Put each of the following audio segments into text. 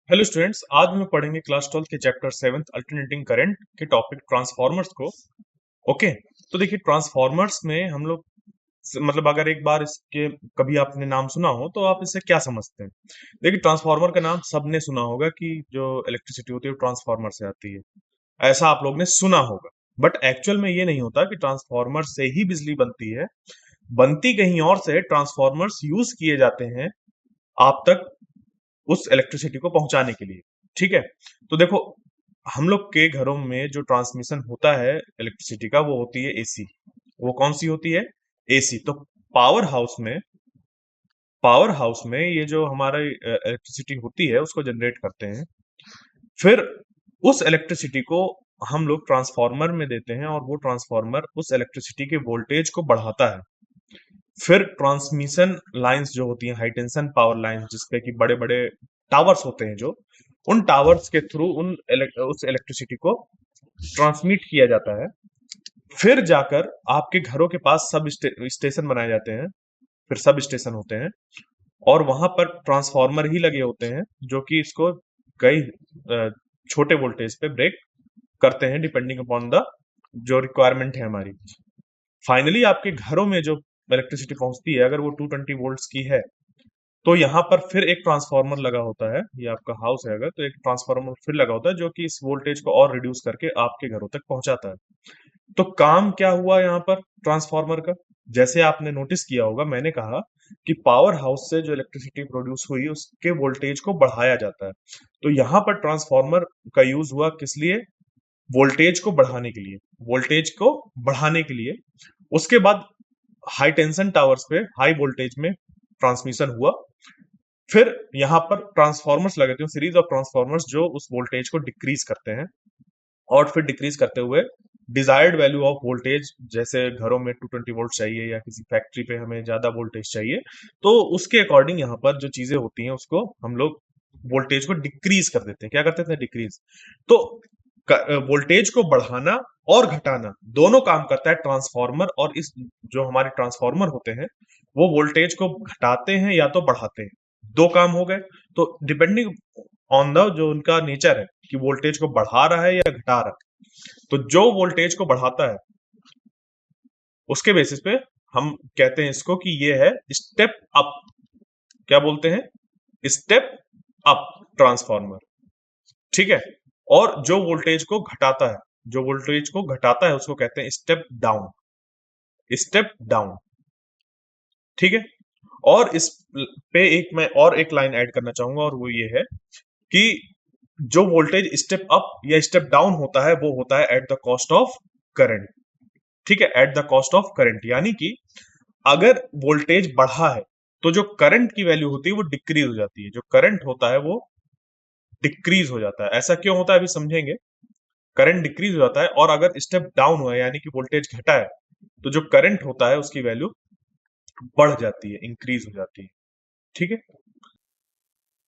Hello students, आज हम लोग पढ़ेंगे क्लास 12 के चैप्टर 7 अल्टरनेटिंग करंट के टॉपिक ट्रांसफॉर्मर्स को। ओके। तो देखिए, ट्रांसफॉर्मर्स में हम लोग मतलब अगर एक बार इसके कभी आपने नाम सुना हो तो आप इससे क्या समझते हैं। देखिए, ट्रांसफॉर्मर का नाम सबने सुना होगा कि जो इलेक्ट्रिसिटी होती है वो ट्रांसफॉर्मर से आती है, ऐसा आप लोग ने सुना होगा। बट एक्चुअल में ये नहीं होता कि ट्रांसफॉर्मर से ही बिजली बनती है, बनती कहीं और से। ट्रांसफॉर्मर्स यूज किए जाते हैं आप तक उस इलेक्ट्रिसिटी को पहुंचाने के लिए। ठीक है। तो देखो, हम लोग के घरों में जो ट्रांसमिशन होता है इलेक्ट्रिसिटी का वो होती है एसी। वो कौन सी होती है? एसी। तो पावर हाउस में ये जो हमारे इलेक्ट्रिसिटी होती है उसको जनरेट करते हैं। फिर उस इलेक्ट्रिसिटी को हम लोग ट्रांसफार्मर में देते हैं और वो ट्रांसफार्मर उस इलेक्ट्रिसिटी के वोल्टेज को बढ़ाता है। फिर ट्रांसमिशन लाइंस जो होती हैं, हाई टेंशन पावर लाइंस, जिसपे कि बड़े बड़े टावर्स होते हैं, जो उन टावर्स के थ्रू उस इलेक्ट्रिसिटी को ट्रांसमिट किया जाता है। फिर जाकर आपके घरों के पास स्टेशन बनाए जाते हैं। फिर सब स्टेशन होते हैं और वहां पर ट्रांसफार्मर ही लगे होते हैं जो कि इसको कई छोटे वोल्टेज पे ब्रेक करते हैं, डिपेंडिंग अपॉन द जो रिक्वायरमेंट है हमारी। फाइनली आपके घरों में जो इलेक्ट्रिसिटी पहुंचती है, अगर वो 220 वोल्ट्स की है, तो यहाँ पर फिर एक ट्रांसफार्मर लगा होता है। ये आपका हाउस है अगर, तो एक ट्रांसफार्मर फिर लगा होता है जो कि इस वोल्टेज को और रिड्यूस करके आपके घरों तक पहुंचाता है। तो काम क्या हुआ यहाँ पर ट्रांसफार्मर का? जैसे आपने नोटिस किया होगा, मैंने कहा कि पावर हाउस से जो इलेक्ट्रिसिटी प्रोड्यूस हुई उसके वोल्टेज को बढ़ाया जाता है। तो यहाँ पर ट्रांसफार्मर का यूज हुआ किस लिए? वोल्टेज को बढ़ाने के लिए। वोल्टेज को बढ़ाने के लिए उसके बाद हाई टेंशन टावर्स पे हाई वोल्टेज में ट्रांसमिशन हुआ। फिर यहाँ पर ट्रांसफॉर्मर्स लगे थे, सीरीज ऑफ ट्रांसफॉर्मर्स जो उस वोल्टेज को डिक्रीज करते हैं। और फिर डिक्रीज करते हुए डिजायर्ड वैल्यू ऑफ वोल्टेज, जैसे घरों में 220 वोल्ट चाहिए या किसी फैक्ट्री पे हमें ज्यादा वोल्टेज चाहिए, तो उसके अकॉर्डिंग यहाँ पर जो चीजें होती हैं उसको हम लोग वोल्टेज को डिक्रीज कर देते हैं। क्या करते थे? डिक्रीज। तो वोल्टेज को बढ़ाना और घटाना दोनों काम करता है ट्रांसफार्मर। और इस जो हमारे ट्रांसफार्मर होते हैं वो वोल्टेज को घटाते हैं या तो बढ़ाते हैं। दो काम हो गए। तो डिपेंडिंग ऑन द जो उनका नेचर है कि वोल्टेज को बढ़ा रहा है या घटा रहा है, तो जो वोल्टेज को बढ़ाता है उसके बेसिस पे हम कहते हैं इसको कि ये है स्टेप अप। क्या बोलते हैं? Step up transformer. ठीक है। और जो वोल्टेज को घटाता है, जो वोल्टेज को घटाता है उसको कहते हैं स्टेप डाउन। Step down. ठीक है। और इस पे एक मैं और एक लाइन ऐड करना चाहूंगा और वो ये है कि जो वोल्टेज स्टेप अप या स्टेप डाउन होता है वो होता है at the cost of current. ठीक है, at the cost of current, यानी कि अगर वोल्टेज बढ़ा है तो जो करंट की वैल्यू होती है वो डिक्रीज हो जाती है। जो करंट होता है वो डिक्रीज हो जाता है। ऐसा क्यों होता है अभी समझेंगे। करंट डिक्रीज हो जाता है और अगर स्टेप डाउन हुआ है यानी कि वोल्टेज घटा है, तो जो करंट होता है उसकी वैल्यू बढ़ जाती है, इंक्रीज हो जाती है। ठीक है।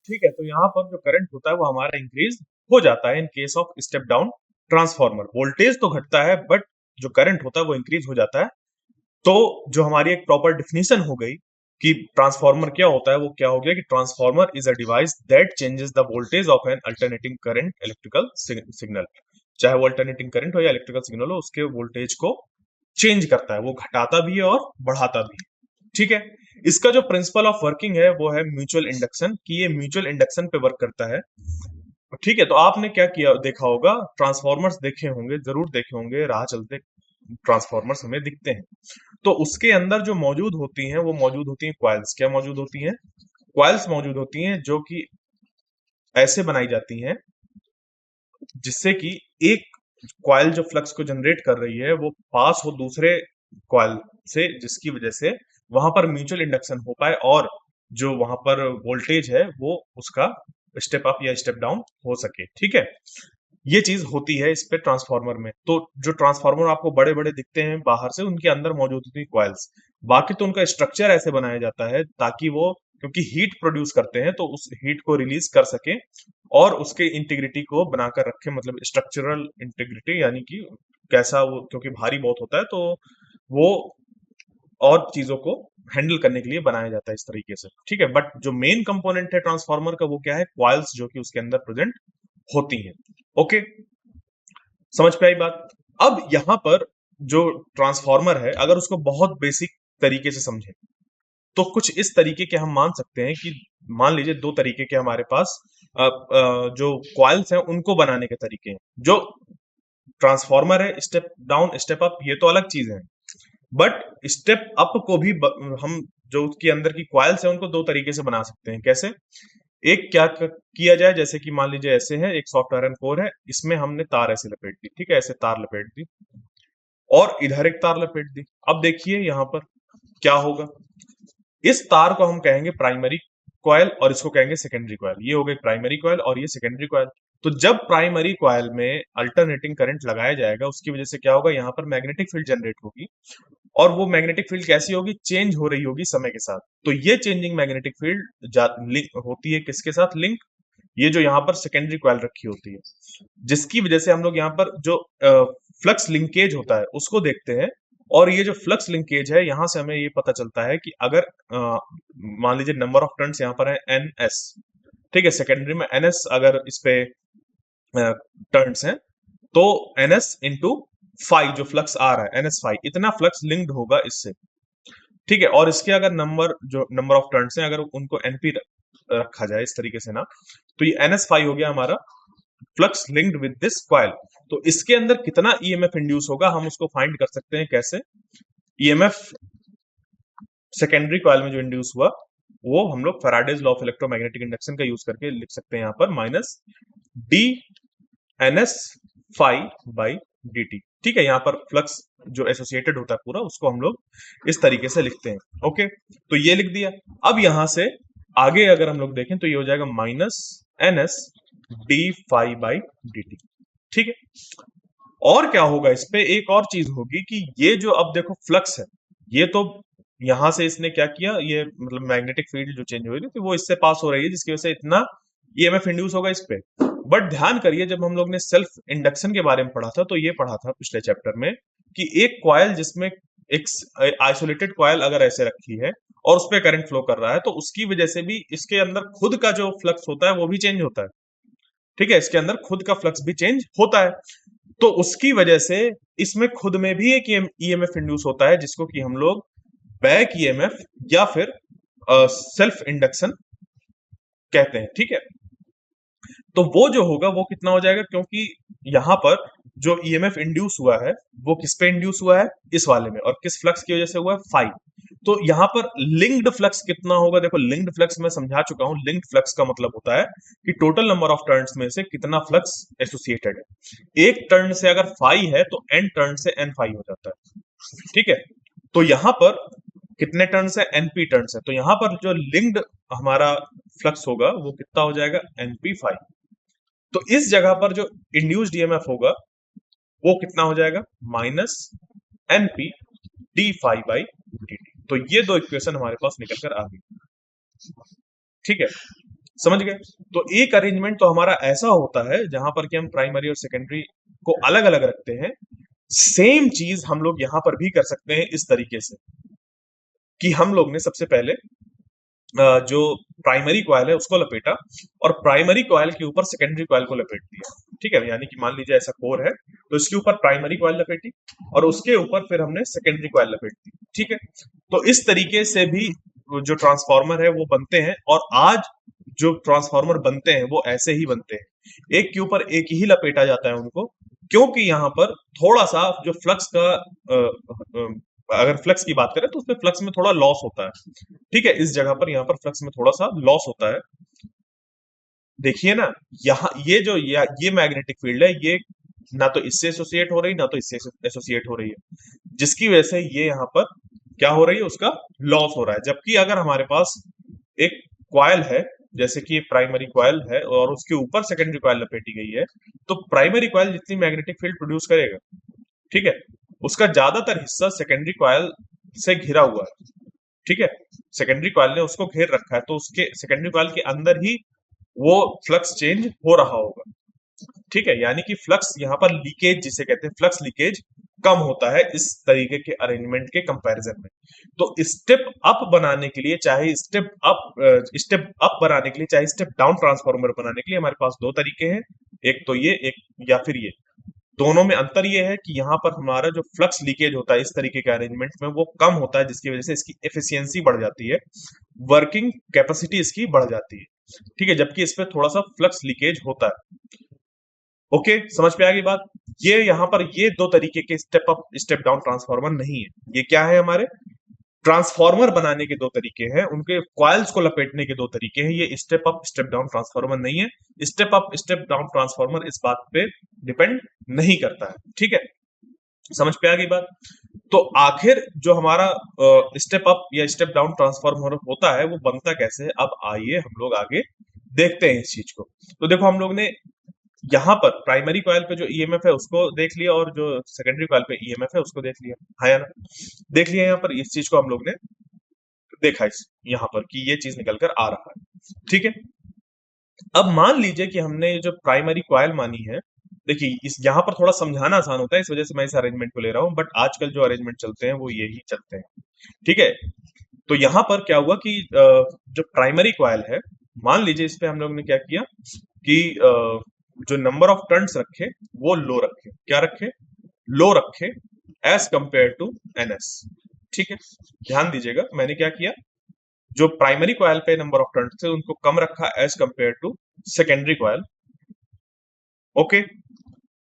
ठीक है। तो यहाँ पर जो करंट होता है वो हमारा इंक्रीज हो जाता है in case of step down transformer. Voltage तो घटता है बट जो करंट होता है वो इंक्रीज हो जाता है। तो जो हमारी एक प्रॉपर डिफिनीशन हो गई कि ट्रांसफॉर्मर क्या होता है, वो क्या हो गया कि transformer is a device that changes the voltage of N alternating current electrical signal. चाहे वो अल्टरनेटिंग करंट हो या इलेक्ट्रिकल सिग्नल हो, उसके वोल्टेज को चेंज करता है। वो घटाता भी है और बढ़ाता भी है। ठीक है। इसका जो प्रिंसिपल ऑफ वर्किंग है वो है म्यूचुअल इंडक्शन, कि ये म्यूचुअल इंडक्शन पे वर्क करता है। ठीक है। तो आपने क्या किया, देखा होगा, ट्रांसफॉर्मर्स देखे होंगे, जरूर देखे होंगे, राह चलते ट्रांसफॉर्मर्स हमें दिखते हैं। तो उसके अंदर जो मौजूद होती हैं वो मौजूद होती हैं क्वाइल्स। क्या मौजूद होती हैं? क्वाइल्स मौजूद होती हैं जो कि ऐसे बनाई जाती हैं जिससे कि एक क्वाइल जो फ्लक्स को जनरेट कर रही है वो पास हो दूसरे क्वाइल से, जिसकी वजह से वहां पर म्यूचुअल इंडक्शन हो पाए और जो वहां पर वोल्टेज है वो उसका स्टेप अप या स्टेप डाउन हो सके। ठीक है। ये चीज होती है इस पे ट्रांसफार्मर में। तो जो ट्रांसफार्मर आपको बड़े बड़े दिखते हैं बाहर से, उनके अंदर मौजूद होती है क्वाइल्स। बाकी तो उनका स्ट्रक्चर ऐसे बनाया जाता है ताकि वो, क्योंकि हीट प्रोड्यूस करते हैं, तो उस हीट को रिलीज कर सके और उसके इंटीग्रिटी को बनाकर रखे, मतलब स्ट्रक्चरल इंटीग्रिटी, यानी कि कैसा वो, क्योंकि भारी बहुत होता है तो वो और चीजों को हैंडल करने के लिए बनाया जाता है इस तरीके से, ठीक है। बट जो मेन कंपोनेंट है ट्रांसफार्मर का वो क्या है, क्वाइल्स जो कि उसके अंदर प्रेजेंट होती हैं। ओके, समझ पे आई बात। अब यहां पर जो ट्रांसफार्मर है, अगर उसको बहुत बेसिक तरीके से समझे तो कुछ इस तरीके के हम मान सकते हैं कि मान लीजिए दो तरीके के हमारे पास जो क्वाइल्स हैं उनको बनाने के तरीके हैं। जो ट्रांसफार्मर है स्टेप डाउन स्टेप अप ये तो अलग चीज है, बट स्टेप अप को भी हम जो उसके अंदर की क्वाइल्स है उनको दो तरीके से बना सकते हैं। कैसे? एक क्या किया जाए, जैसे कि मान लीजिए ऐसे है, एक सॉफ्ट आयरन कोर है, इसमें हमने तार ऐसे लपेट दी, ठीक है, ऐसे तार लपेट दी और इधर एक तार लपेट दी। अब देखिए यहां पर क्या होगा, इस तार को हम कहेंगे प्राइमरी कॉइल और इसको कहेंगे सेकेंडरी कॉइल। ये हो गई प्राइमरी कॉइल और ये सेकेंडरी कॉइल। तो जब प्राइमरी कॉइल में अल्टरनेटिंग करंट लगाया जाएगा उसकी वजह से क्या होगा, यहाँ पर मैग्नेटिक फील्ड जनरेट होगी और वो मैग्नेटिक फील्ड कैसी होगी, चेंज हो रही होगी समय के साथ। तो ये चेंजिंग मैग्नेटिक फील्ड लिंक होती है किसके साथ, लिंक, ये जो यहाँ पर सेकेंडरी कॉइल रखी होती है, जिसकी वजह से हम लोग यहाँ पर जो फ्लक्स लिंकेज होता है उसको देखते हैं। और ये जो फ्लक्स लिंकेज है यहां से हमें ये पता चलता है कि अगर मान लीजिए नंबर ऑफ टर्न्स यहाँ पर है एन एस, ठीक है, सेकेंडरी में एन एस अगर इस पे टर्न्स हैं तो एन एस इंटू फाइव जो फ्लक्स आ रहा है एन एस फाइव, इतना फ्लक्स लिंक्ड होगा इससे, ठीक है। और इसके अगर नंबर ऑफ टर्न्स हैं अगर उनको एनपी रखा जाए इस तरीके से ना, तो ये एन एस फाइव हो गया हमारा flux linked with this coil. तो इसके अंदर कितना ईएमएफ इंड्यूस होगा हम उसको फाइंड कर सकते हैं। कैसे? ईएमएफ सेकेंडरी कॉइल में जो इंड्यूस हुआ वो हम लोग Faraday's law of electromagnetic induction का यूज करके लिख सकते हैं यहाँ पर, minus D N S five by D T, ठीक है। यहाँ पर फ्लक्स जो एसोसिएटेड होता है पूरा उसको हम लोग इस तरीके से लिखते हैं। ओके, तो ये लिख दिया। अब यहां से आगे अगर हम लोग देखें तो ये हो जाएगा minus N S D five by D T, ठीक है। और क्या होगा इस पे, एक और चीज होगी कि ये जो अब देखो फ्लक्स है, ये तो यहां से इसने क्या किया, ये मतलब मैग्नेटिक फील्ड जो चेंज हो रही थी वो इससे पास हो रही है जिसकी वजह से इतना ईएमएफ इंड्यूस होगा इस पे। बट ध्यान करिए जब हम लोग ने सेल्फ इंडक्शन के बारे में पढ़ा था तो ये पढ़ा था पिछले चैप्टर में कि एक कॉइल जिसमें एक आइसोलेटेड कॉइल अगर ऐसे रखी है और उस पर करंट फ्लो कर रहा है तो उसकी वजह से भी इसके अंदर खुद का जो फ्लक्स होता है वो भी चेंज होता है, ठीक है। इसके अंदर खुद का फ्लक्स भी चेंज होता है, तो उसकी वजह से इसमें खुद में भी एक ईएमएफ इंड्यूस होता है जिसको कि हम लोग बैक ईएमएफ या फिर सेल्फ इंडक्शन कहते हैं, ठीक है। तो वो जो होगा वो कितना हो जाएगा, क्योंकि यहां पर जो ईएमएफ इंड्यूस हुआ है वो किस पे इंड्यूस हुआ है, इस वाले में, और किस फ्लक्स की वजह से हुआ है, फाइव। तो यहां पर लिंक्ड फ्लक्स कितना होगा, देखो लिंक्ड फ्लक्स मैं समझा चुका हूं। लिंक्ड फ्लक्स का मतलब होता है कि टोटल नंबर ऑफ टर्न्स में से कितना फ्लक्स एसोसिएटेड है। एक टर्न से अगर फाइव है तो एन टर्न से एन फाइव हो जाता है, ठीक है। तो यहां पर कितने टर्न्स है, एनपी टर्न्स है, तो यहां पर जो लिंक्ड हमारा फ्लक्स होगा वो कितना हो जाएगा, एनपी फाइव। तो इस जगह पर जो इंड्यूस्ड ईएमएफ होगा वो कितना हो जाएगा, minus NP D five by D T. तो ये दो इक्वेशन हमारे पास निकल कर आ गई, ठीक है, समझ गए। तो एक अरेंजमेंट तो हमारा ऐसा होता है जहां पर कि हम प्राइमरी और सेकेंडरी को अलग अलग रखते हैं। सेम चीज हम लोग यहां पर भी कर सकते हैं इस तरीके से कि हम लोग ने सबसे पहले जो प्राइमरी कॉइल है उसको लपेटा और प्राइमरी कॉइल के ऊपर सेकेंडरी कॉइल को लपेट दिया, ठीक है। यानी कि मान लीजिए ऐसा कोर है तो इसके ऊपर प्राइमरी कॉइल लपेटी और उसके ऊपर फिर हमने सेकेंडरी कॉइल लपेट दी, ठीक है। तो इस तरीके से भी जो ट्रांसफार्मर है वो बनते हैं और आज जो ट्रांसफार्मर बनते हैं वो ऐसे ही बनते हैं, एक के ऊपर एक ही लपेटा जाता है उनको, क्योंकि यहाँ पर थोड़ा सा जो फ्लक्स का अगर फ्लक्स की बात करें तो उसमें फ्लक्स में थोड़ा लॉस होता है, ठीक है। इस जगह पर यहाँ पर फ्लक्स में थोड़ा सा लॉस होता है। देखिए ना, यहाँ ये जो ये मैग्नेटिक फील्ड है ये ना तो इससे एसोसिएट हो रही ना तो इससे एसोसिएट हो रही है, जिसकी वजह से ये यहाँ पर क्या हो रही है, उसका लॉस हो रहा है। जबकि अगर हमारे पास एक कॉइल है जैसे कि प्राइमरी कॉइल है और उसके ऊपर सेकेंडरी कॉइल लपेटी गई है, तो प्राइमरी कॉइल जितनी मैग्नेटिक फील्ड प्रोड्यूस करेगा, ठीक है, उसका ज्यादातर हिस्सा सेकेंडरी कॉइल से घिरा हुआ है, ठीक है। सेकेंडरी कॉइल ने उसको घेर रखा है तो उसके सेकेंडरी कॉइल के अंदर ही वो फ्लक्स चेंज हो रहा होगा, ठीक है। यानी कि फ्लक्स यहाँ पर लीकेज जिसे कहते हैं फ्लक्स लीकेज कम होता है इस तरीके के अरेंजमेंट के कंपैरिजन में। तो स्टेप अप बनाने के लिए, चाहे स्टेप अप बनाने के लिए, चाहे स्टेप डाउन ट्रांसफार्मर बनाने के लिए हमारे पास दो तरीके हैं, एक तो ये, एक या फिर ये। दोनों में अंतर ये है कि यहाँ पर हमारा जो फ्लक्स लीकेज होता है इस तरीके के अरेंजमेंट में वो कम होता है, जिसकी वजह से इसकी एफिशिएंसी बढ़ जाती है, वर्किंग कैपेसिटी इसकी बढ़ जाती है। ठीक है, जबकि इस पे थोड़ा सा फ्लक्स लीकेज होता है। ओके, समझ पे आ गई बात। ये यहाँ पर ये दो तरीके के step up step down transformer नहीं है। ये क्या है, हमारे ट्रांसफार्मर बनाने के दो तरीके हैं, उनके कॉइल्स को लपेटने के दो तरीके हैं। ये step up step down transformer नहीं है। Step up step down transformer इस बात पे डिपेंड नहीं करता है। ठीक है, समझ पे आ गई बात। तो आखिर जो हमारा स्टेप अप या स्टेप डाउन ट्रांसफार्मर होता है वो बनता कैसे है, अब आइए हम लोग आगे देखते हैं इस चीज को। तो देखो, हम लोग ने यहाँ पर प्राइमरी कॉइल पे जो ईएमएफ है उसको देख लिया, और जो सेकेंडरी कॉइल पे ईएमएफ है उसको देख लिया, है या ना। देख लिया, यहाँ पर इस चीज को हम लोग ने देखा इस यहाँ पर कि ये चीज निकल कर आ रहा है। ठीक है, अब मान लीजिए कि हमने ये जो प्राइमरी कॉइल मानी है, देखिए इस यहाँ पर थोड़ा समझाना आसान होता है, इस वजह से मैं इस अरेंजमेंट को ले रहा हूँ, बट आजकल जो अरेंजमेंट चलते हैं वो यही चलते हैं। ठीक है, तो यहाँ पर क्या हुआ कि जो प्राइमरी कॉइल है, मान लीजिए इस पे हम लोग ने क्या किया कि जो नंबर ऑफ टर्न्स रखे वो लो रखे, क्या रखे, लो रखे एज कंपेयर टू एनएस। ठीक है, ध्यान दीजिएगा मैंने क्या किया, जो प्राइमरी कॉइल पे नंबर ऑफ टर्न्स थे उनको कम रखा as compare to secondary coil. Okay,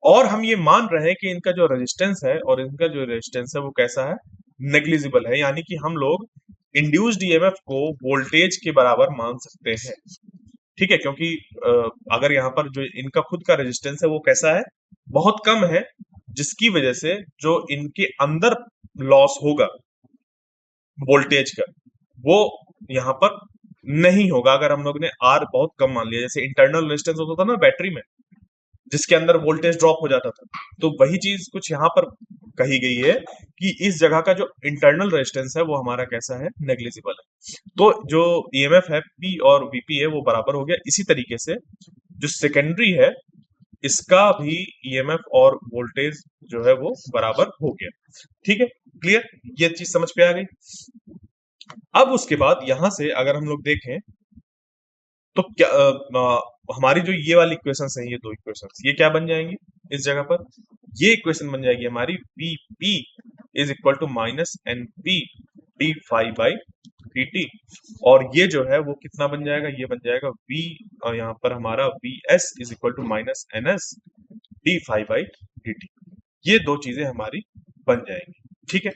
और हम ये मान रहे हैं कि इनका जो रेजिस्टेंस है और इनका जो रेजिस्टेंस है वो कैसा है, नेग्लिजिबल है, यानी कि हम लोग इंड्यूस्ड ईएमएफ को वोल्टेज के बराबर मान सकते हैं। ठीक है, क्योंकि अगर यहाँ पर जो इनका खुद का रेजिस्टेंस है वो कैसा है, बहुत कम है, जिसकी वजह से जो इनके अंदर लॉस होगा वोल्टेज का वो यहाँ पर नहीं होगा। अगर हम लोग ने आर बहुत कम मान लिया, जैसे इंटरनल रेजिस्टेंस होता था ना बैटरी में, जिसके अंदर वोल्टेज ड्रॉप हो जाता था, तो वही चीज कुछ यहाँ पर कही गई है कि इस जगह का जो इंटरनल रेजिस्टेंस है वो हमारा कैसा है, नेग्लिजिबल है। तो जो ईएमएफ है पी और वीपी है वो बराबर हो गया। इसी तरीके से जो सेकेंडरी है इसका भी ईएमएफ और वोल्टेज जो है वो बराबर हो गया। ठीक है, क्लियर, ये चीज समझ पे आ गई। अब उसके बाद यहां से अगर हम लोग देखें तो क्या हमारी जो ये वाली इक्वेशंस हैं, ये दो इक्वेशंस, ये क्या बन जाएंगी इस जगह पर, ये इक्वेशन बन जाएगी हमारी Vp is equal to minus NP D phi by dt, और ये जो है वो कितना बन जाएगा, ये बन जाएगा V, यहाँ पर हमारा Vs is equal to minus NS D phi by dt। ये दो चीजें हमारी बन जाएंगी। ठीक है,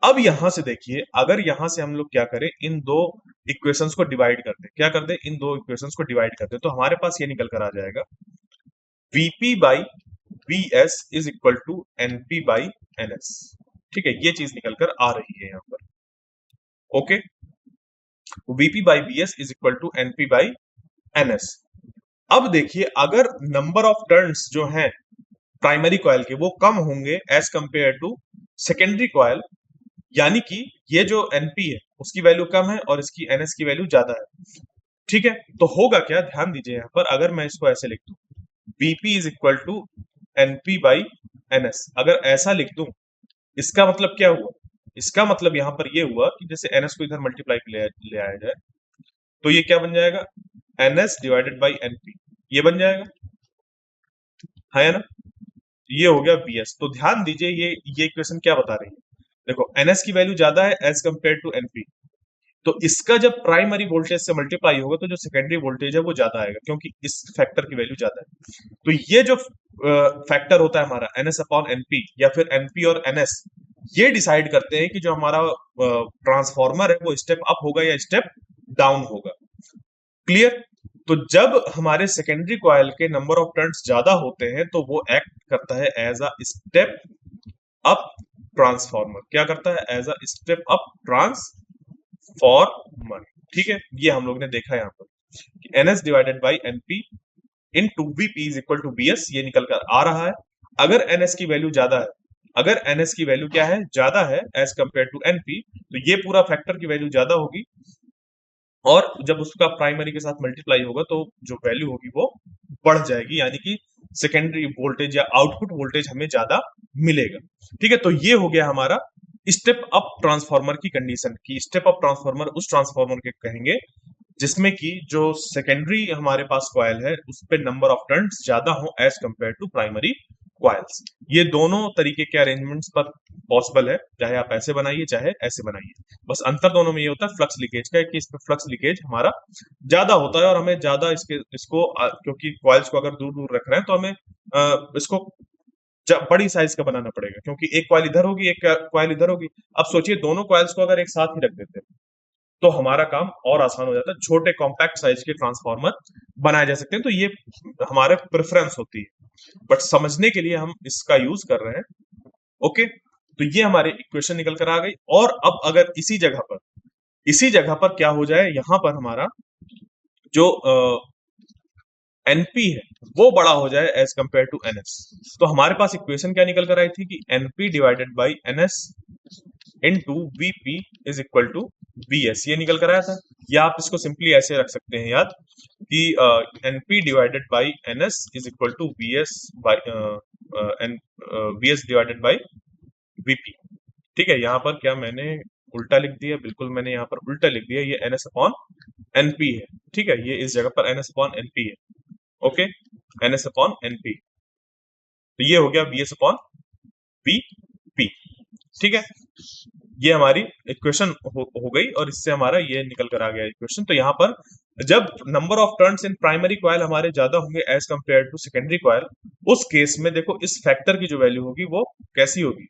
अब यहां से देखिए, अगर यहां से हम लोग क्या करें, इन दो इक्वेशंस को डिवाइड कर दें, क्या कर दें, इन दो इक्वेशंस को डिवाइड कर दें, तो हमारे पास ये निकल कर आ जाएगा Vp by Vs is equal to NP by NS। ठीक है, ये चीज निकल कर आ रही है यहाँ पर। Okay, Vp by Vs is equal to NP by NS। अब देखिए, अगर नंबर ऑफ टर्न्स जो हैं प्राइमरी कॉइल के वो कम होंगे as compare to secondary coil, यानी कि ये जो एनपी है उसकी वैल्यू कम है और इसकी एनएस की वैल्यू ज्यादा है। ठीक है, तो होगा क्या, ध्यान दीजिए यहाँ पर, अगर मैं इसको ऐसे लिख दूं BP is equal to NP by NS, अगर ऐसा लिख दूं, इसका मतलब क्या हुआ, इसका मतलब यहाँ पर ये हुआ कि जैसे एनएस को इधर मल्टीप्लाई ले आया जाए, तो ये क्या बन जाएगा, एनएस डिवाइडेड बाई एनपी, ये बन जाएगा, है ना। ये हो गया Vs। तो ध्यान दीजिए ये इक्वेशन क्या बता रही है, देखो NS की वैल्यू ज्यादा है एज कंपेयर टू NP, तो इसका जब प्राइमरी वोल्टेज से मल्टीप्लाई होगा तो जो सेकेंडरी वोल्टेज है वो ज्यादा आएगा, क्योंकि इस फैक्टर की वैल्यू ज्यादा है। तो ये जो फैक्टर होता है हमारा NS अपॉन NP या फिर NP और NS, ये डिसाइड करते हैं कि जो हमारा ट्रांसफॉर्मर है वो स्टेप अप होगा या स्टेप डाउन होगा। क्लियर, तो जब हमारे सेकेंडरी कॉइल के नंबर ऑफ टर्न्स ज्यादा होते हैं तो वो एक्ट करता है as a step up transformer, क्या करता है, as a step up transformer. ठीक है, ये हम लोग ने देखा यहाँ पर कि NS divided by NP into Vp is equal to Vs, ये निकल कर आ रहा है। अगर NS की वैल्यू ज्यादा है, अगर NS की वैल्यू क्या है, ज्यादा है एज कंपेयर टू NP, तो ये पूरा फैक्टर की वैल्यू ज्यादा होगी, और जब उसका प्राइमरी के साथ मल्टीप्लाई होगा तो जो वैल्यू होगी वो बढ़ जाएगी, यानी कि सेकेंडरी वोल्टेज या आउटपुट वोल्टेज हमें ज्यादा मिलेगा। ठीक है, तो ये हो गया हमारा स्टेप अप ट्रांसफार्मर की कंडीशन की। स्टेप अप ट्रांसफार्मर उस ट्रांसफार्मर के कहेंगे जिसमें कि जो सेकेंडरी हमारे पास कॉइल है उस पे नंबर ऑफ टर्न्स ज्यादा हो as compare to primary coils. ये दोनों तरीके के अरेंजमेंट्स पर पॉसिबल है, चाहे आप ऐसे बनाइए चाहे ऐसे बनाइए। बस अंतर दोनों में ये होता है फ्लक्स लीकेज का, कि इस पे फ्लक्स लीकेज हमारा ज्यादा होता है और हमें ज्यादा इसको क्योंकि कॉइल्स को अगर दूर दूर रख रहे हैं तो हमें इसको बड़ी साइज का बनाना पड़ेगा, क्योंकि एक कॉइल इधर होगी एक कॉइल इधर होगी। अब सोचिए दोनों कॉइल्स को अगर एक साथ ही रख देते तो हमारा काम और आसान हो जाता है, छोटे कॉम्पैक्ट साइज के ट्रांसफार्मर बनाए जा सकते हैं। तो ये हमारे प्रेफरेंस होती है, बट समझने के लिए हम इसका यूज कर रहे हैं। ओके, तो ये हमारे इक्वेशन निकल कर आ गई। और अब अगर इसी जगह पर क्या हो जाए, यहां पर हमारा जो एनपी है वो बड़ा हो जाए एज कंपेयर टू एनएस, तो हमारे पास इक्वेशन क्या निकल कर आई थी कि NP divided by NS into VP is equal to VS, ये निकल कर आया था। या आप इसको सिंपली ऐसे रख सकते हैं याद कि NP divided by NS is equal to VS by VS divided by VP. ठीक है, यहाँ पर क्या मैंने उल्टा लिख दिया? बिल्कुल मैंने यहाँ पर उल्टा लिख दिया, ये एनएस अपॉन एनपी है। ठीक है, ये इस जगह पर एनएस अपॉन एनपी है। ओके, एनएस अपॉन एनपी, तो ये हो गया वीएस अपॉन वीपी। ठीक है, ये हमारी इक्वेशन हो गई और इससे हमारा ये निकल कर आ गया इक्वेशन। तो यहाँ पर जब number of turns in primary coil हमारे ज्यादा होंगे as compare to secondary coil, उस केस में देखो इस फैक्टर की जो वैल्यू होगी वो कैसी होगी?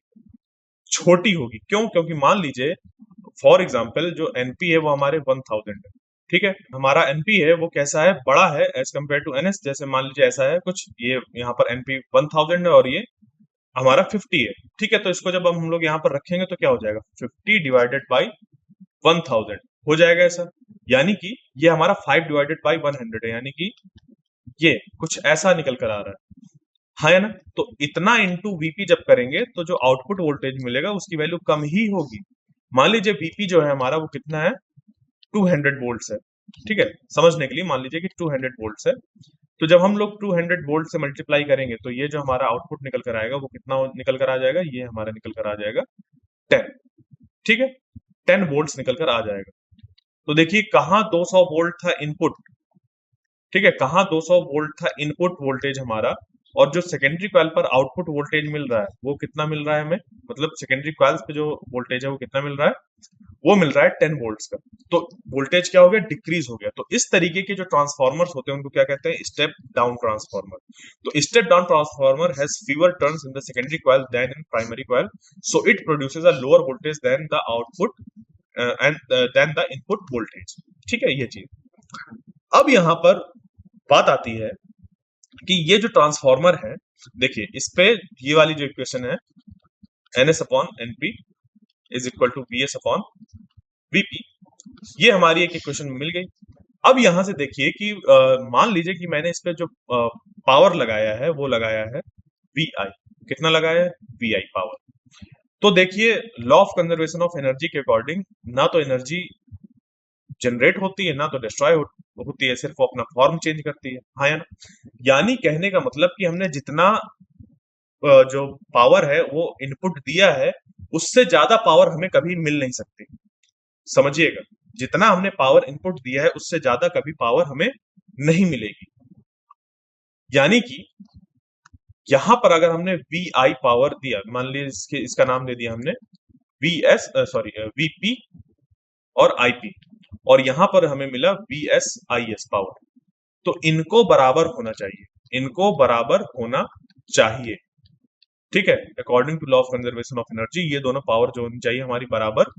छोटी होगी। क्यों? क्योंकि मान लीजिए फॉर एग्जाम्पल जो एनपी है वो हमारे 1000 है। ठीक है, हमारा एनपी है वो कैसा है? बड़ा है एज कंपेयर टू एनएस। जैसे मान लीजिए ऐसा है कुछ, ये यहाँ पर एनपी 1000 है और ये हमारा 50 है। ठीक है, तो इसको जब हम लोग यहाँ पर रखेंगे तो क्या हो जाएगा? 50 डिवाइडेड बाई 1000 हो जाएगा ऐसा। यानी कि ये हमारा 5 डिवाइडेड बाई 100 है, यानी कि ये कुछ ऐसा निकल कर आ रहा है ना? तो इतना इंटू वीपी जब करेंगे तो जो आउटपुट वोल्टेज मिलेगा उसकी वैल्यू कम ही होगी। मान लीजिए वीपी जो है हमारा वो कितना है? 200 वोल्ट्स है। ठीक है, समझने के लिए मान लीजिए कि 200 वोल्ट्स है। तो जब हम लोग 200 वोल्ट से मल्टीप्लाई करेंगे तो ये जो हमारा आउटपुट निकल कर आएगा वो कितना निकल कर आ जाएगा? ये हमारा निकल कर आ जाएगा 10। ठीक है, 10 वोल्ट्स निकल कर आ जाएगा। तो देखिए कहाँ 200 वोल्ट था इनपुट। ठीक है, कहाँ 200 वोल्ट था इनपुट वोल्टेज हमारा, और जो सेकेंडरी कॉइल पर आउटपुट वोल्टेज मिल रहा है वो कितना मिल रहा है हमें? मतलब सेकेंडरी कॉइल्स पे जो वोल्टेज है वो कितना मिल रहा है? वो मिल रहा है 10 वोल्ट्स का। तो वोल्टेज क्या हो गया? डिक्रीज हो गया। तो इस तरीके के जो ट्रांसफार्मर्स होते हैं उनको क्या कहते हैं? Step down transformer. तो step down transformer has fewer turns in the secondary coil than in primary coil, so it produces a lower voltage than the output and then the input voltage. ठीक है, ये चीज। अब यहाँ पर बात आती है कि ये जो ट्रांसफार्मर है, देखिए इस पे ये वाली जो इक्वेशन है NS upon NP is equal to VS upon VP, ये हमारी एक इक्वेशन मिल गई। अब यहां से देखिए कि मान लीजिए कि मैंने इस पे जो पावर लगाया है वो लगाया है वी आई। कितना लगाया है? V I power. तो देखिए law of conservation of energy के अकॉर्डिंग ना तो एनर्जी जनरेट होती है ना तो डिस्ट्रॉय होती है, सिर्फ वो अपना फॉर्म चेंज करती है। हाँ या ना? यानी कहने का मतलब कि हमने जितना जो पावर है वो इनपुट दिया है उससे ज्यादा पावर हमें कभी मिल नहीं सकती। समझिएगा, जितना हमने पावर इनपुट दिया है उससे ज्यादा कभी पावर हमें नहीं मिलेगी। यानी कि यहां पर अगर हमने वी आई पावर दिया, मान लीजिए इसका नाम दे दिया हमने वी एस सॉरी वीपी और आईपी, और यहां पर हमें मिला V S I S power, तो इनको बराबर होना चाहिए, इनको बराबर होना चाहिए। ठीक है, according to law of conservation of energy ये दोनों पावर जो होनी चाहिए हमारी बराबर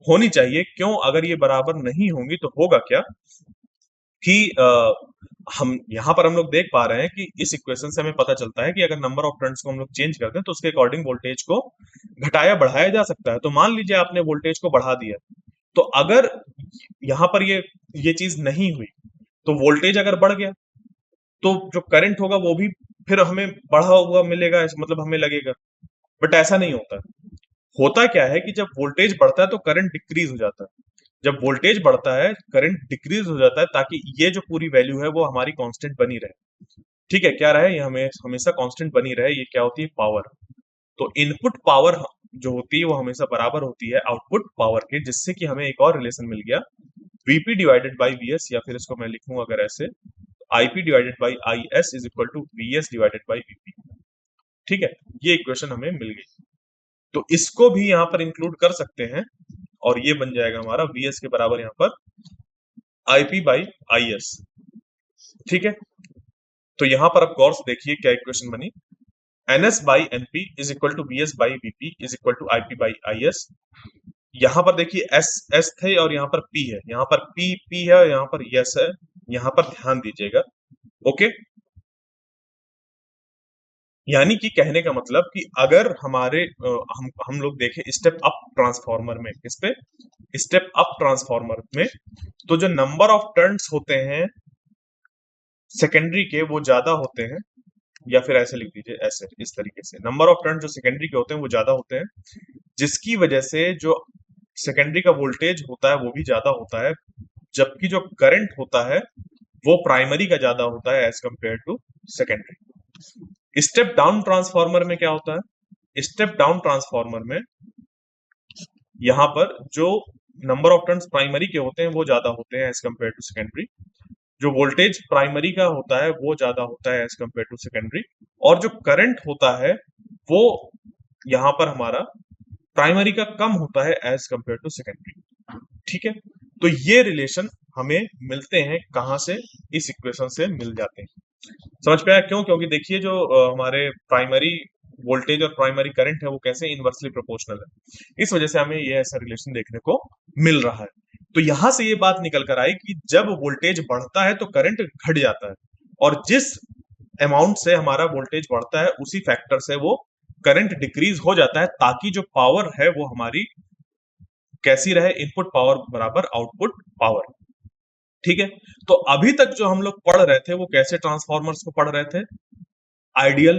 होनी चाहिए। क्यों? अगर ये बराबर नहीं होंगी तो होगा क्या कि हम यहाँ पर हम लोग देख पा रहे हैं कि इस इक्वेशन से हमें पता चलता है कि अगर नंबर ऑफ टर्न्स को हम लोग चेंज करते हैं तो उसके अकॉर्डिंग वोल्टेज को घटाया बढ़ाया जा सकता है। तो मान लीजिए आपने वोल्टेज को बढ़ा दिया, तो अगर यहाँ पर ये चीज नहीं हुई तो वोल्टेज अगर बढ़ गया तो जो करंट होगा वो भी फिर हमें बढ़ा हुआ मिलेगा, मतलब हमें लगेगा। बट ऐसा नहीं होता। होता क्या है कि जब वोल्टेज बढ़ता है तो करंट डिक्रीज हो जाता है, जब वोल्टेज बढ़ता है करंट डिक्रीज हो जाता है, ताकि ये जो पूरी वैल्यू है वो हमारी कांस्टेंट बनी रहे। ठीक है, क्या रहे, ये हमें हमेशा कांस्टेंट बनी रहे, ये क्या होती है, पावर। तो इनपुट पावर जो होती है वो हमेशा बराबर होती है आउटपुट पावर के, जिससे कि हमें एक और रिलेशन मिल गया, वीपी डिवाइडेड बाई वीएस, या फिर इसको मैं लिखूं अगर ऐसे, IP divided by I S is equal to VS divided by VP. ठीक है, ये इक्वेशन हमें मिल गई। तो इसको भी यहाँ पर इंक्लूड कर सकते हैं, और ये बन जाएगा हमारा वीएस के बराबर यहाँ पर आईपी बाई आई एस। ठीक है, तो यहाँ पर आप गौर से देखिए क्या इक्वेशन बनी, NS by NP is equal to BS by VP is equal to IP by I S. यहाँ पर देखिए एस एस थे और यहाँ पर पी है, यहाँ पर पी पी है और यहाँ पर यस है, यहाँ पर ध्यान दीजिएगा। ओके, यानी कि कहने का मतलब कि अगर हमारे हम लोग देखें स्टेप अप ट्रांसफार्मर में, किस पे, स्टेप अप ट्रांसफार्मर में, तो जो नंबर ऑफ टर्न्स होते हैं सेकेंडरी के वो ज्यादा होते हैं, या फिर ऐसे लिख दीजिए, ऐसे इस तरीके से, नंबर ऑफ टर्न जो सेकेंडरी के होते हैं वो ज्यादा होते हैं, जिसकी वजह से जो सेकेंडरी का वोल्टेज होता है वो भी ज्यादा होता है, जबकि जो करंट होता है वो प्राइमरी का ज्यादा होता है as compare to secondary. Step down transformer में क्या होता है, स्टेप डाउन ट्रांसफार्मर में यहाँ पर जो नंबर ऑफ टर्न्स प्राइमरी के होते हैं वो ज्यादा होते हैं एज कंपेयर टू सेकेंडरी, जो वोल्टेज प्राइमरी का होता है वो ज्यादा होता है एज कंपेयर टू सेकेंडरी, और जो करंट होता है वो यहाँ पर हमारा प्राइमरी का कम होता है एज कंपेयर टू सेकेंडरी। ठीक है, तो ये रिलेशन हमें मिलते हैं कहां से, इस इक्वेशन से मिल जाते हैं। समझ पे आया क्यों, क्योंकि देखिए जो हमारे प्राइमरी वोल्टेज और प्राइमरी करंट है वो कैसे इनवर्सली प्रोपोर्शनल है, इस वजह से हमें ये ऐसा रिलेशन देखने को मिल रहा है। तो यहां से ये बात निकल कर आई कि जब वोल्टेज बढ़ता है तो करंट घट जाता है, और जिस अमाउंट से हमारा वोल्टेज बढ़ता है उसी फैक्टर से वो करंट डिक्रीज हो जाता है, ताकि जो पावर है वो हमारी कैसी रहे, इनपुट पावर बराबर आउटपुट पावर। ठीक है, तो अभी तक जो हम लोग पढ़ रहे थे वो कैसे ट्रांसफॉर्मर्स को पढ़ रहे थे, आइडियल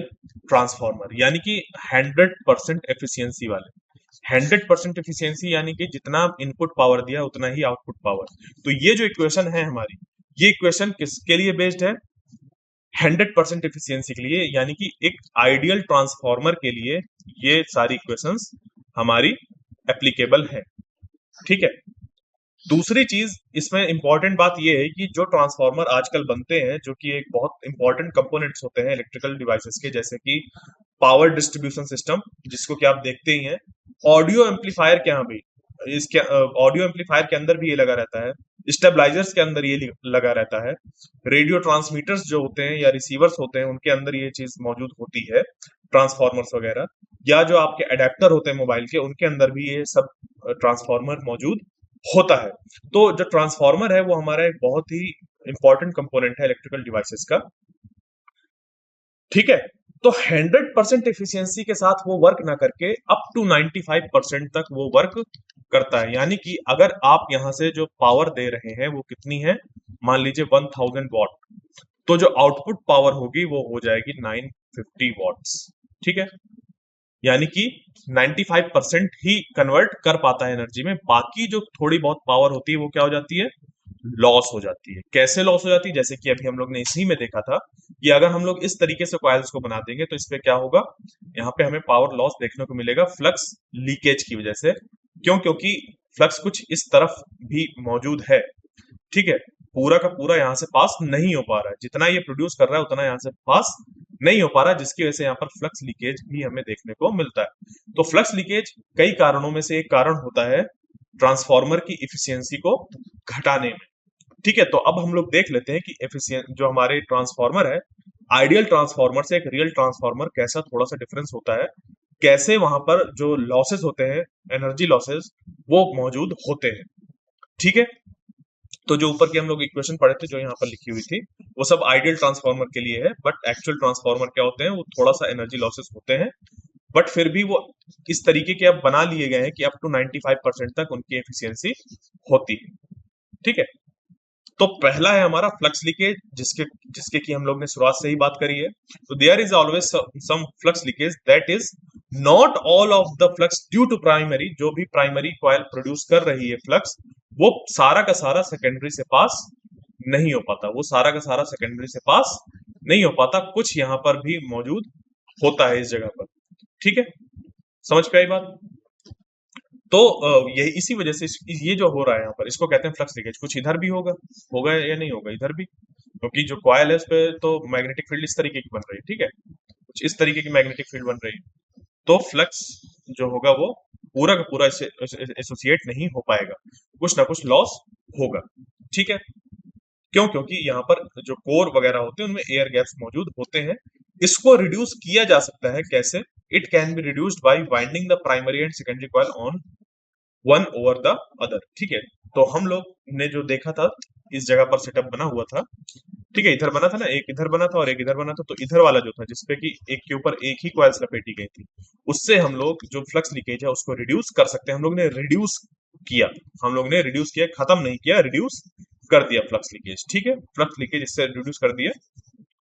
ट्रांसफॉर्मर, यानी कि 100% एफिशिएंसी वाले, 100% एफिशिएंसी, यानी कि जितना इनपुट पावर दिया उतना ही आउटपुट पावर। तो ये जो इक्वेशन है हमारी, ये इक्वेशन किसके लिए बेस्ड है, 100% एफिशिएंसी के लिए, यानी कि एक आइडियल ट्रांसफॉर्मर के लिए ये सारी इक्वेशंस हमारी एप्लीकेबल है। ठीक है, दूसरी चीज इसमें इंपॉर्टेंट बात यह है कि जो ट्रांसफार्मर आजकल बनते हैं, जो कि एक बहुत इंपॉर्टेंट कंपोनेंट्स होते हैं इलेक्ट्रिकल डिवाइसेस के, जैसे कि पावर डिस्ट्रीब्यूशन सिस्टम, जिसको कि आप देखते ही हैं, ऑडियो एम्पलीफायर के यहाँ भी, इसके ऑडियो एम्पलीफायर के अंदर भी ये लगा रहता है, स्टेबलाइजर्स के अंदर ये लगा रहता है, रेडियो ट्रांसमीटर्स जो होते हैं या रिसीवर्स होते हैं उनके अंदर ये चीज मौजूद होती है, ट्रांसफार्मर्स वगैरह, या जो आपके अडेप्टर होते हैं मोबाइल के उनके अंदर भी ये सब ट्रांसफार्मर मौजूद होता है। तो जो ट्रांसफार्मर है वो हमारा एक बहुत ही इंपॉर्टेंट कंपोनेंट है इलेक्ट्रिकल डिवाइसेस का। ठीक है, तो 100% एफिशिएंसी के साथ वो वर्क ना करके अप टू 95% तक वो वर्क करता है, यानी कि अगर आप यहां से जो पावर दे रहे हैं वो कितनी है, मान लीजिए 1000 वॉट, तो जो आउटपुट पावर होगी वो हो जाएगी 950 वॉट्स। ठीक है, यानी कि 95% ही कन्वर्ट कर पाता है एनर्जी में, बाकी जो थोड़ी बहुत पावर होती है वो क्या हो जाती है, लॉस हो जाती है। कैसे लॉस हो जाती है, जैसे कि अभी हम लोग ने इसी में देखा था कि अगर हम लोग इस तरीके से कॉइल्स को बना देंगे तो इसपे क्या होगा, यहाँ पे हमें पावर लॉस देखने को मिलेगा फ्लक्स लीकेज की वजह से। क्यों, क्योंकि फ्लक्स कुछ इस तरफ भी मौजूद है। ठीक है, पूरा का पूरा यहाँ से पास नहीं हो पा रहा है, जितना ये प्रोड्यूस कर रहा है उतना यहाँ से पास नहीं हो पा रहा, जिसकी वजह से यहाँ पर फ्लक्स लीकेज भी हमें देखने को मिलता है। तो फ्लक्स लीकेज कई कारणों में से एक कारण होता है ट्रांसफार्मर की इफिशियंसी को घटाने में। ठीक है, तो अब हम लोग देख लेते हैं कि एफिशिएंट जो हमारे ट्रांसफार्मर है, आइडियल ट्रांसफार्मर से एक रियल ट्रांसफार्मर कैसा थोड़ा सा डिफरेंस होता है, कैसे वहां पर जो लॉसेस होते हैं, एनर्जी लॉसेस, वो मौजूद होते हैं। ठीक है, तो जो ऊपर की हम लोग इक्वेशन पढ़े थे जो यहाँ पर लिखी हुई थी वो सब आइडियल ट्रांसफार्मर के लिए है, बट एक्चुअल ट्रांसफार्मर क्या होते हैं, वो थोड़ा सा एनर्जी लॉसेस होते हैं, बट फिर भी वो इस तरीके के अब बना लिए गए हैं कि अप टू 95% तक उनकी एफिशिएंसी होती है। ठीक है, तो पहला है हमारा फ्लक्स लीकेज, जिसके जिसके की हम लोग ने शुरुआत से ही बात करी है। तो there is always some flux leakage, that is not all of the flux due to primary, जो भी प्राइमरी कॉइल प्रोड्यूस कर रही है फ्लक्स, वो सारा का सारा सेकेंडरी से पास नहीं हो पाता, वो सारा का सारा सेकेंडरी से पास नहीं हो पाता, कुछ यहाँ पर भी मौजूद होता है इस जगह पर। ठीक है, समझ पे आई बात? तो ये इसी वजह से ये जो हो रहा है यहाँ पर, इसको कहते हैं फ्लक्स लीकेज। कुछ इधर भी होगा, होगा या नहीं होगा इधर भी, क्योंकि जो कॉयल है उस पे तो मैग्नेटिक फील्ड इस तरीके की बन रही है। ठीक है, कुछ इस तरीके की मैग्नेटिक फील्ड बन रही है, तो फ्लक्स जो होगा वो पूरा का पूरा एसोसिएट नहीं हो पाएगा, कुछ ना कुछ लॉस होगा। ठीक है, क्यों? क्योंकि यहाँ पर जो कोर वगैरह होते हैं उनमें एयर गैप्स मौजूद होते हैं। इसको रिड्यूस किया जा सकता है कैसे? It can be reduced by winding the primary and secondary coil on one over the other. ठीक है, तो हम लोग ने जो देखा था, इस जगह पर सेटअप बना हुआ था। ठीक है, इधर बना था ना, एक इधर बना था और एक इधर बना था, तो इधर वाला जो था जिसपे कि एक के ऊपर एक ही कॉइल्स लपेटी गई थी, उससे हम लोग जो फ्लक्स लीकेज है उसको रिड्यूस कर सकते हैं। हम लोग ने रिड्यूस किया, हम लोग ने रिड्यूस किया, खत्म नहीं किया, रिड्यूस कर दिया फ्लक्स लीकेज। ठीक है, फ्लक्स लीकेज इससे रिड्यूस कर दिया।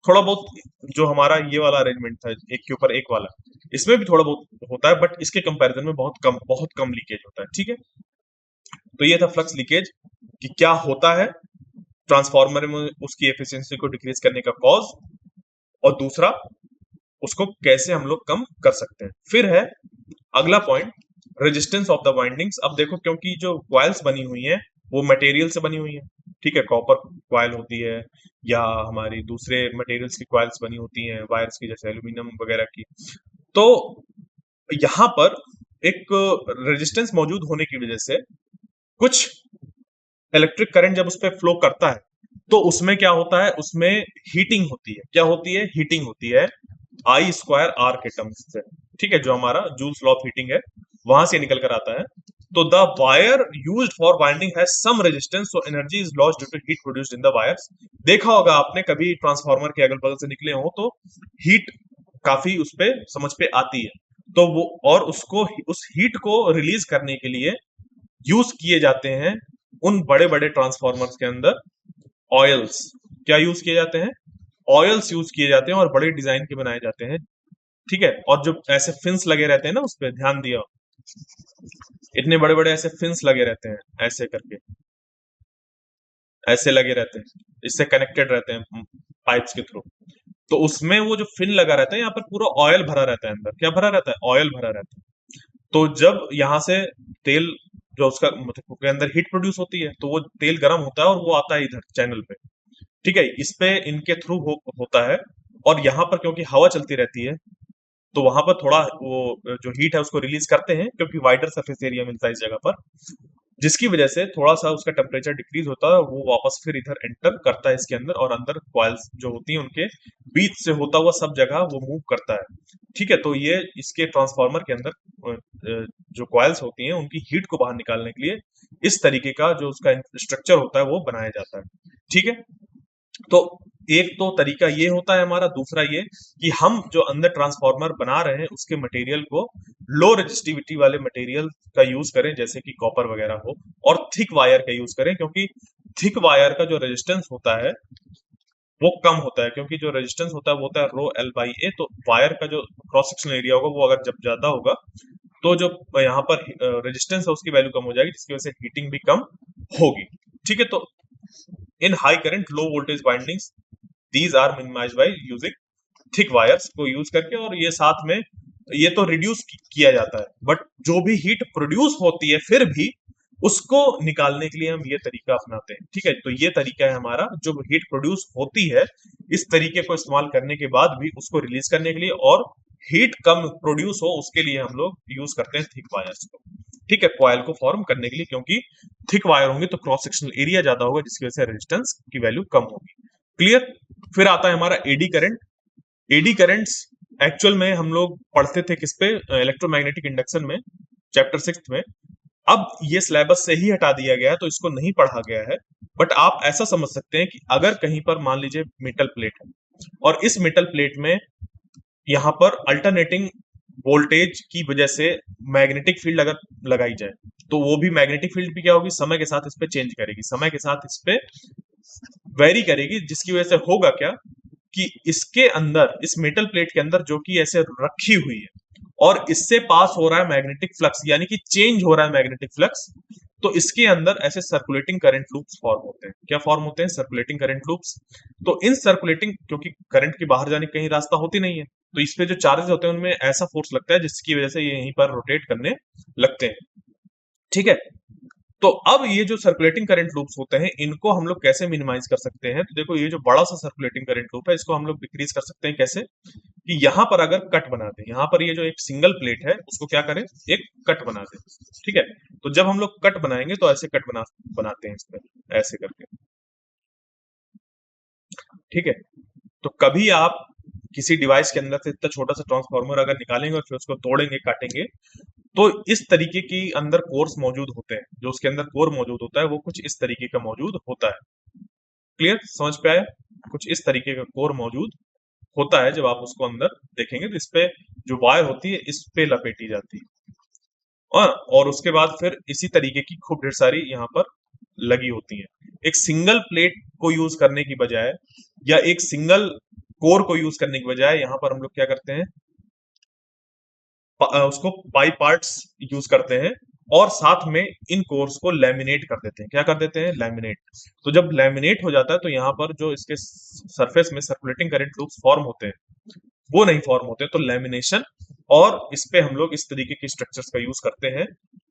थोड़ा बहुत जो हमारा ये वाला अरेंजमेंट था, एक के ऊपर एक वाला, इसमें भी थोड़ा बहुत होता है, बट इसके कंपैरिजन में बहुत कम लीकेज होता है। ठीक है, तो ये था फ्लक्स लीकेज कि क्या होता है ट्रांसफार्मर में, उसकी एफिशिएंसी को डिक्रीज करने का कॉज, और दूसरा उसको कैसे हम लोग कम कर सकते हैं। फिर है अगला point, resistance of the windings. अब देखो, क्योंकि जो क्वाइल्स बनी हुई हैं वो मटेरियल से बनी हुई है। ठीक है, कॉपर क्वाइल होती है या हमारी दूसरे मटेरियल्स की क्वाइल्स बनी होती हैं, वायर्स की, जैसे एल्यूमिनियम वगैरह की। तो यहाँ पर एक रेजिस्टेंस मौजूद होने की वजह से कुछ इलेक्ट्रिक करंट जब उस पर फ्लो करता है तो उसमें क्या होता है, उसमें हीटिंग होती है। क्या होती है? हीटिंग होती है, आई स्क्वायर आर के टर्म्स से। ठीक है, जो हमारा जूल्स लॉ ऑफ हीटिंग है वहां से निकल कर आता है। तो the wire used for winding has some resistance, so energy is lost due to heat produced in the wires. देखा होगा आपने, कभी ट्रांसफार्मर के अगल बगल से निकले हो तो हीट काफी उस पे समझ पे आती है। तो वो, और उसको, उस हीट को रिलीज करने के लिए यूज किए जाते हैं उन बड़े बड़े ट्रांसफार्मर्स के अंदर ऑयल्स। क्या यूज किए जाते हैं? ऑयल्स यूज किए जाते हैं, और बड़े डिजाइन के बनाए जाते हैं। ठीक है, और जो ऐसे फिन्स लगे रहते हैं ना, उस पर ध्यान दिया, इतने बड़े बड़े ऐसे फिन्स लगे रहते हैं, ऐसे करके ऐसे लगे रहते हैं, इससे कनेक्टेड रहते हैं पाइप्स के थ्रू। तो उसमें वो जो फिन लगा रहता है, यहाँ पर पूरा ऑयल भरा रहता है अंदर। क्या भरा रहता है? ऑयल भरा रहता है। तो जब यहाँ से तेल, जो उसका मतलब के अंदर हीट प्रोड्यूस होती है, तो वो तेल गर्म होता है और वो आता है इधर चैनल पे। ठीक है, इस पे इनके थ्रू होता है, और यहाँ पर क्योंकि हवा चलती रहती है तो वहां पर थोड़ा वो जो हीट है उसको रिलीज करते हैं, क्योंकि वाइडर सरफेस एरिया मिलता है इस जगह पर, जिसकी वजह से थोड़ा सा उसका टेम्परेचर डिक्रीज होता है, वो वापस फिर इधर एंटर करता है इसके अंदर, और अंदर कॉइल्स जो होती हैं उनके बीच से होता हुआ सब जगह वो मूव करता है। ठीक है, तो ये इसके ट्रांसफार्मर के अंदर जो कॉइल्स होती हैं उनकी हीट को बाहर निकालने के लिए इस तरीके का जो उसका स्ट्रक्चर होता है वो बनाया जाता है। ठीक है, तो एक तो तरीका ये होता है हमारा। दूसरा ये कि हम जो अंदर ट्रांसफार्मर बना रहे हैं उसके मटेरियल को लो रेजिस्टिविटी वाले मटेरियल का यूज करें, जैसे कि कॉपर वगैरह हो, और थिक वायर का यूज करें, क्योंकि थिक वायर का जो रेजिस्टेंस होता है वो कम होता है। क्योंकि जो रेजिस्टेंस होता है वो होता है रो एल बाई ए, तो वायर का जो क्रॉस सेक्शनल एरिया होगा वो अगर जब ज्यादा होगा तो जो यहाँ पर रेजिस्टेंस है उसकी वैल्यू कम हो जाएगी, जिसकी वजह से हीटिंग भी कम होगी। ठीक है, तो in high current low voltage windings these are minimized by using thick wires को यूज करके, और ये साथ में ये तो रिड्यूस किया जाता है, बट जो भी हीट प्रोड्यूस होती है फिर भी उसको निकालने के लिए हम ये तरीका अपनाते हैं। ठीक है, तो ये तरीका है हमारा, जो हीट प्रोड्यूस होती है इस तरीके को इस्तेमाल करने के बाद भी उसको रिलीज करने के लिए, और हीट कम प्रोड्यूस हो उसके लिए हम लोग यूज करते हैं थिक वायर्स को। ठीक है, कॉयल को फॉर्म करने के लिए, क्योंकि थिक वायर होंगे तो क्रॉस सेक्शनल एरिया ज्यादा होगा, जिसकी वजह से रेजिस्टेंस की वैल्यू कम होगी। क्लियर? फिर आता है हमारा eddy current. Eddy currents actual में हम लोग पढ़ते थे किस पे? इलेक्ट्रोमैग्नेटिक इंडक्शन में, चैप्टर 6 में। अब ये सिलेबस से ही हटा दिया गया है तो इसको नहीं पढ़ा गया है, बट आप ऐसा समझ सकते हैं कि अगर कहीं पर मान लीजिए मेटल प्लेट है, और इस मेटल प्लेट में यहाँ पर अल्टरनेटिंग वोल्टेज की वजह से मैग्नेटिक फील्ड अगर लगाई जाए, तो वो भी मैग्नेटिक फील्ड भी क्या होगी, समय के साथ इस पे चेंज करेगी, समय के साथ इस पे वेरी करेगी, जिसकी वजह से होगा क्या कि इसके अंदर, इस मेटल प्लेट के अंदर जो कि ऐसे रखी हुई है, और इससे पास हो रहा है मैग्नेटिक फ्लक्स, यानी कि चेंज हो रहा है मैग्नेटिक फ्लक्स, तो इसके अंदर ऐसे सर्कुलेटिंग करंट लूप्स फॉर्म होते हैं। क्या फॉर्म होते हैं? Circulating current loops. तो इन सर्कुलेटिंग, क्योंकि करंट के बाहर जाने की कहीं रास्ता होती नहीं है, तो इस पे जो चार्जेस होते हैं उनमें ऐसा फोर्स लगता है जिसकी वजह से ये यहीं पर रोटेट करने लगते हैं। ठीक है। तो अब ये जो सर्कुलेटिंग करंट लूप्स होते हैं, इनको हम लोग कैसे मिनिमाइज कर सकते हैं? तो देखो, ये जो बड़ा सा सर्कुलेटिंग करंट लूप है, इसको हम लोग डिक्रीज कर सकते हैं कैसे? कि यहाँ पर अगर कट बना दें, यहाँ पर ये जो एक सिंगल प्लेट है उसको क्या करें, एक कट बना दें। ठीक है। तो जब हम लोग कट बनाएंगे तो ऐसे कट बनाते हैं इस पे, ऐसे करके। ठीक है। तो कभी आप किसी डिवाइस के अंदर से इतना छोटा सा ट्रांसफार्मर अगर निकालेंगे और फिर उसको तोड़ेंगे, काटेंगे, तो इस तरीके की अंदर कोर्स मौजूद होते हैं। जो उसके अंदर कोर मौजूद होता है वो कुछ इस तरीके का मौजूद होता है। क्लियर? समझ पे आया? कुछ इस तरीके का कोर मौजूद होता है। जब आप उसको अंदर देखेंगे तो इस पे जो वायर होती है इस पे लपेटी जाती है। और उसके बाद फिर इसी तरीके की खूब ढेर सारी यहाँ पर लगी होती हैं। एक सिंगल प्लेट को यूज करने की बजाय या एक सिंगल कोर को यूज करने की बजाय यहाँ पर हम लोग क्या करते हैं, उसको पाई पार्ट्स यूज करते हैं और साथ में इन कोर्स को लैमिनेट कर देते हैं। क्या कर देते हैं? लैमिनेट। तो जब लैमिनेट हो जाता है तो यहाँ पर जो इसके सरफेस में सर्कुलेटिंग करंट लूप्स फॉर्म होते हैं वो नहीं फॉर्म होते। तो लैमिनेशन, और इस पे हम लोग इस तरीके के स्ट्रक्चर्स का यूज करते हैं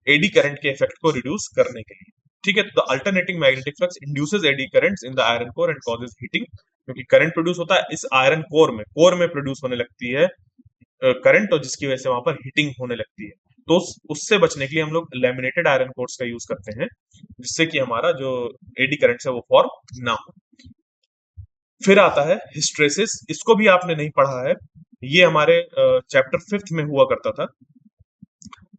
एडी करंट के इफेक्ट को रिड्यूस करने के लिए। ठीक है। तो alternating magnetic flux induces eddy currents in the iron core and causes heating. क्योंकि करंट प्रोड्यूस होता है इस आयरन कोर में प्रोड्यूस होने लगती है करंट, और जिसकी वजह से वहां पर हीटिंग होने लगती है। तो उससे बचने के लिए हम लोग लैमिनेटेड आयरन कोर्स का यूज करते हैं, जिससे कि हमारा जो एडी करंट है वो फॉर्म ना हो। फिर आता है हिस्ट्रेसिस। इसको भी आपने नहीं पढ़ा है, ये हमारे चैप्टर 5th में हुआ करता था,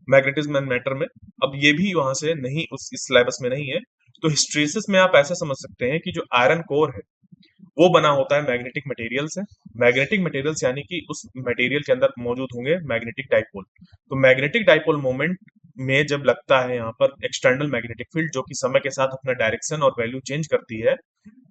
मैग्नेटिज्म एंड मैटर में। अब ये भी वहां से नहीं, उस इस सिलेबस में नहीं है। तो हिस्ट्रेसिस में आप ऐसे समझ सकते हैं कि जो आयरन कोर है वो बना होता है मैग्नेटिक मटेरियल से। मैग्नेटिक मटेरियल्स यानी कि उस मटेरियल के अंदर मौजूद होंगे मैग्नेटिक डाइपोल। तो मैग्नेटिक डाइपोल मोमेंट में जब लगता है यहाँ पर एक्सटर्नल मैग्नेटिक फील्ड, जो कि समय के साथ अपना डायरेक्शन और वैल्यू चेंज करती है,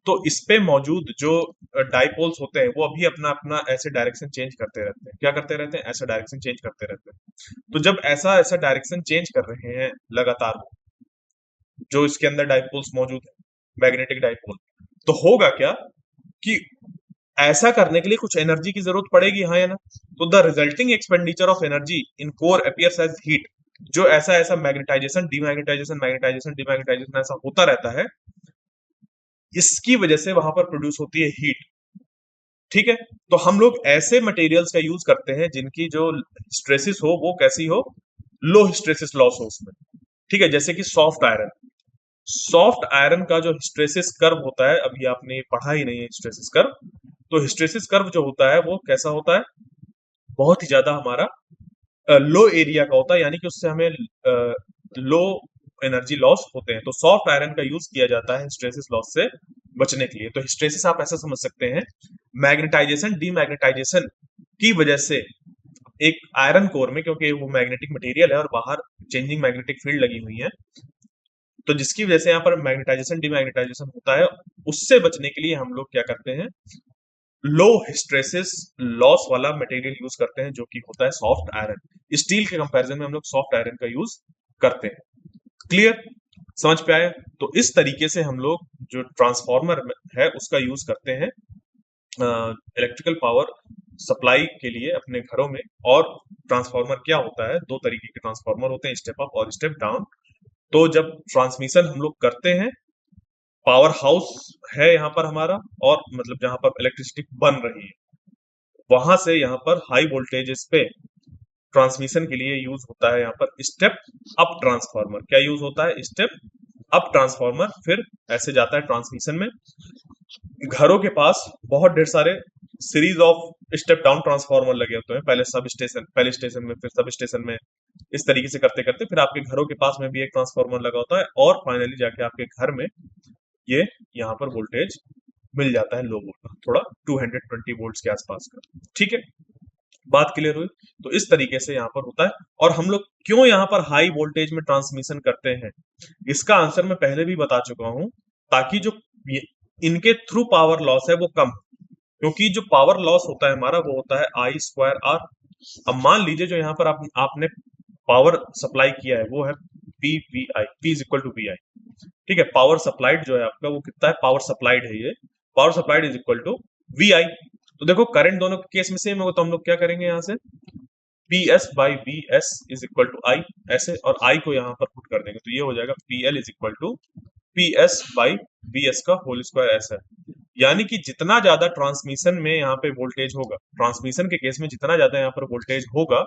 तो इस पे मौजूद जो डाइपोल्स होते हैं वो अभी अपना अपना ऐसे डायरेक्शन चेंज करते रहते हैं। क्या करते रहते हैं? ऐसा डायरेक्शन चेंज करते रहते हैं। तो जब ऐसा ऐसा डायरेक्शन चेंज कर रहे हैं लगातार, जो इसके अंदर डाइपोल्स मौजूद है, मैग्नेटिक डाइपोल, तो होगा क्या कि ऐसा करने के लिए कुछ एनर्जी की जरूरत पड़ेगी, हाँ या ना? तो the resulting expenditure of energy in core appears as heat. जो ऐसा ऐसा मैग्नेटाइजेशन डीमैग्नेटाइजेशन मैग्नेटाइजेशन डीमैग्नेटाइजेशन ऐसा होता रहता है, इसकी वजह से वहां पर प्रोड्यूस होती है हीट। ठीक है। तो हम लोग ऐसे मटेरियल्स का यूज करते हैं जिनकी जो स्ट्रेसिस हो वो कैसी हो, लो स्ट्रेसिस लॉस हो उसमें। ठीक है। जैसे कि सॉफ्ट आयरन। सॉफ्ट आयरन का जो हिस्ट्रेसिस कर्व होता है, अभी आपने पढ़ा ही नहीं है हिस्ट्रेसिस कर्व। तो हिस्ट्रेसिस कर्व जो होता है वो कैसा होता है? बहुत ही ज्यादा हमारा लो एरिया का होता है, यानी कि उससे हमें लो एनर्जी लॉस होते हैं। तो सॉफ्ट आयरन का यूज किया जाता है हिस्ट्रेसिस लॉस से बचने के लिए। तो हिस्ट्रेसिस आप ऐसा समझ सकते हैं, मैग्नेटाइजेशन डीमैग्नेटाइजेशन की वजह से एक आयरन कोर में, क्योंकि वो मैग्नेटिक मटेरियल है और बाहर चेंजिंग मैग्नेटिक फील्ड लगी हुई है, तो जिसकी वजह से यहाँ पर मैग्नेटाइजेशन डीमैग्नेटाइजेशन होता है। उससे बचने के लिए हम लोग क्या करते हैं, लो हिस्ट्रेसिस लॉस वाला मटेरियल यूज करते हैं, जो कि होता है सॉफ्ट आयरन। स्टील के कंपैरिजन में हम लोग सॉफ्ट आयरन का यूज करते हैं। क्लियर? समझ पे आया? तो इस तरीके से हम लोग जो ट्रांसफार्मर है उसका यूज करते हैं इलेक्ट्रिकल पावर सप्लाई के लिए अपने घरों में। और ट्रांसफार्मर क्या होता है, दो तरीके के ट्रांसफार्मर होते हैं, स्टेप अप और स्टेप डाउन। तो जब ट्रांसमिशन हम लोग करते हैं, पावर हाउस है यहाँ पर हमारा, और मतलब जहां पर इलेक्ट्रिसिटी बन रही है, वहां से यहाँ पर हाई वोल्टेजेस पे ट्रांसमिशन के लिए यूज होता है यहाँ पर स्टेप अप ट्रांसफार्मर। क्या यूज होता है? Step up transformer. फिर ऐसे जाता है ट्रांसमिशन में। घरों के पास बहुत ढेर सारे series of step down transformer लगे होते हैं, पहले सब स्टेशन, पहले स्टेशन में, फिर सब स्टेशन में, इस तरीके से करते करते फिर आपके घरों के पास में भी एक ट्रांसफार्मर लगा होता है, और फाइनली जाके आपके घर में ये यहाँ पर वोल्टेज मिल जाता है, लो वोल्ट, थोड़ा 220 वोल्ट्स के आसपास का। ठीक है। बात क्लियर हुई? तो इस तरीके से यहाँ पर होता है। और हम लोग क्यों यहाँ पर हाई वोल्टेज में ट्रांसमिशन करते हैं, इसका आंसर मैं पहले भी बता चुका हूं, ताकि जो इनके थ्रू पावर लॉस है वो कम हो। क्योंकि जो पावर लॉस होता है हमारा वो होता है I²R। अब मान लीजिए जो यहाँ पर आपने पावर सप्लाई किया है वो है P V I, P is equal to V I. ठीक है, पावर सप्लाइड जो है आपका वो कितना है, पावर सप्लाइड है ये, power supplied is equal to V I. तो देखो करंट दोनों के केस में सेम होगा, तो हम लोग क्या करेंगे यहाँ से, P S by V S is equal to I, ऐसे, और आई को यहाँ पर पुट कर देंगे, तो ये हो जाएगा P L is equal to P S by V S का होल स्क्वायर ऐसा है। यानी कि जितना ज्यादा ट्रांसमिशन में यहाँ पे वोल्टेज होगा, ट्रांसमिशन के केस में जितना ज्यादा यहाँ पर वोल्टेज होगा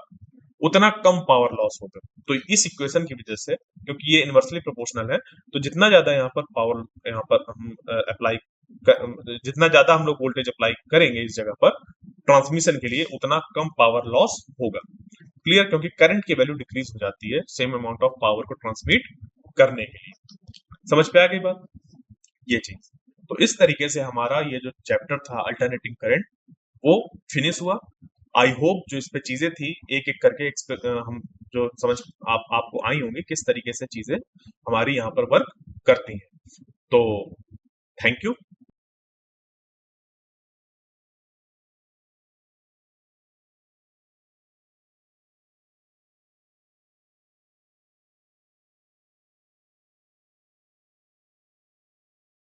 उतना कम पावर लॉस होगा। तो इस इक्वेशन की वजह से, क्योंकि ये इनवर्सली प्रोपोर्शनल है, तो जितना ज्यादा यहाँ पर पावर, यहाँ पर हम अप्लाई, जितना ज्यादा हम लोग वोल्टेज अप्लाई करेंगे इस जगह पर ट्रांसमिशन के लिए, उतना कम पावर लॉस होगा। क्लियर, क्योंकि करंट की वैल्यू डिक्रीज हो जाती है सेम अमाउंट ऑफ पावर को ट्रांसमिट करने के लिए। समझ पे आ गई बात, ये चीज। तो इस तरीके से हमारा ये जो चैप्टर था अल्टरनेटिंग करंट वो फिनिश हुआ। आई होप जो इस पे चीजें थी एक एक करके हम जो समझ आपको आई होंगी किस तरीके से चीजें हमारी यहाँ पर वर्क करती हैं। तो थैंक यू।